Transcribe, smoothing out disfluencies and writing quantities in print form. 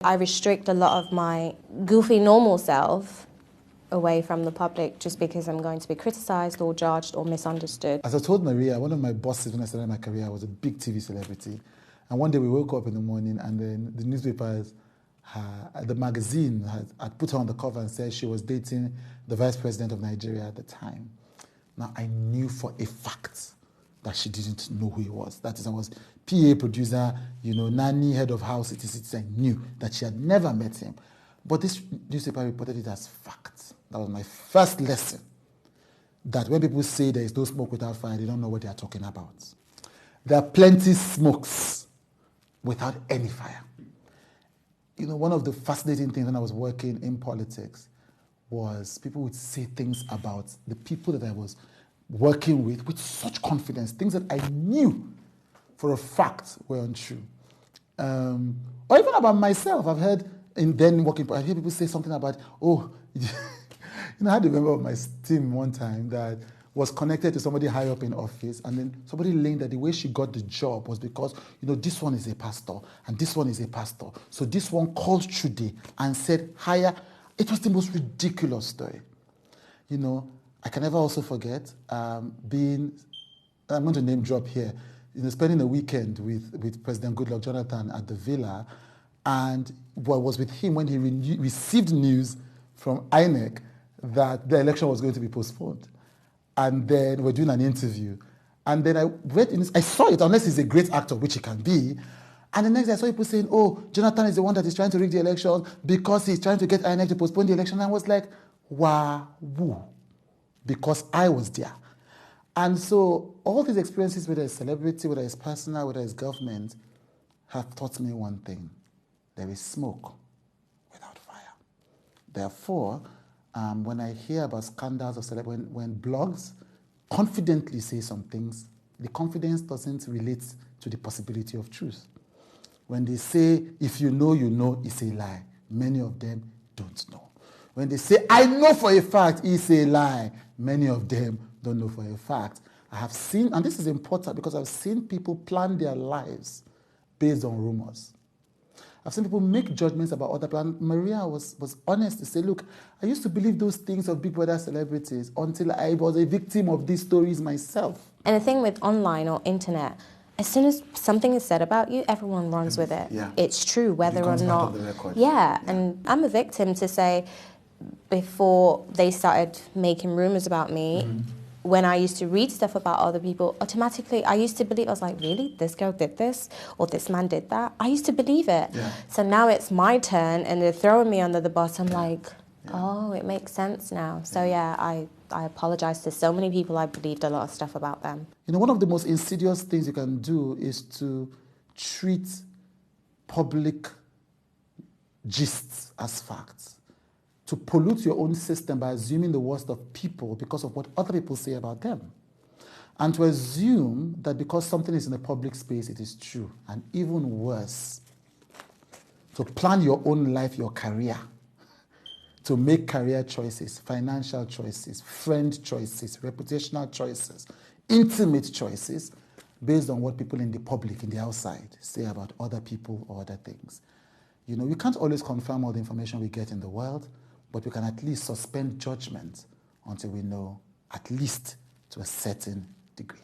I restrict a lot of my goofy normal self away from the public just because I'm going to be criticised or judged or misunderstood. As I told Maria, one of my bosses when I started my career, I was a big TV celebrity. And one day we woke up in the morning and then the newspapers, the magazine had put her on the cover and said she was dating the vice president of Nigeria at the time. Now, I knew for a fact that she didn't know who he was. That is, I was PA producer, nanny, head of house, etc. I knew that she had never met him. But this newspaper reported it as fact. That was my first lesson. That when people say there is no smoke without fire, they don't know what they are talking about. There are plenty smokes without any fire. One of the fascinating things when I was working in politics was people would say things about the people that I was working with such confidence, things that I knew for a fact were untrue. Or even about myself. I've heard I hear people say something about, I had a member of my team one time that was connected to somebody high up in office, and then somebody learned that the way she got the job was because, this one is a pastor, and this one is a pastor. So this one called Chude and said, hire. It was the most ridiculous story. I can never also forget I'm going to name drop here, spending a weekend with President Goodluck Jonathan at the villa, and what was with him when he received news from INEC that the election was going to be postponed. And then we're doing an interview. And then I saw it, unless he's a great actor, which he can be. And the next day I saw people saying, Jonathan is the one that is trying to rig the election because he's trying to get INEC to postpone the election. And I was like, woo, because I was there. And so all these experiences, whether it's celebrity, whether it's personal, whether it's government, have taught me one thing. There is smoke without fire. Therefore, when I hear about scandals of celebrity, when blogs confidently say some things, the confidence doesn't relate to the possibility of truth. When they say, if you know, it's a lie. Many of them don't know. When they say, I know for a fact, it's a lie. Many of them don't know for a fact. I have seen, and this is important because I've seen people plan their lives based on rumors. I've seen people make judgments about other people. And Maria was honest to say, look, I used to believe those things of Big Brother celebrities until I was a victim of these stories myself. And the thing with online or internet, as soon as something is said about you, everyone runs with it. Yeah. It's true, whether or not. Part of the record. Yeah, and I'm a victim to say, before they started making rumors about me, when I used to read stuff about other people, automatically I used to believe, I was like, really? This girl did this? Or this man did that? I used to believe it. Yeah. So now it's my turn and they're throwing me under the bus. I'm like, oh, it makes sense now. So I apologize to so many people I believed a lot of stuff about them. One of the most insidious things you can do is to treat public gists as facts. To pollute your own system by assuming the worst of people because of what other people say about them. And to assume that because something is in a public space, it is true. And even worse, to plan your own life, your career, to make career choices, financial choices, friend choices, reputational choices, intimate choices, based on what people in the public, in the outside, say about other people or other things. We can't always confirm all the information we get in the world, but we can at least suspend judgment until we know, at least to a certain degree.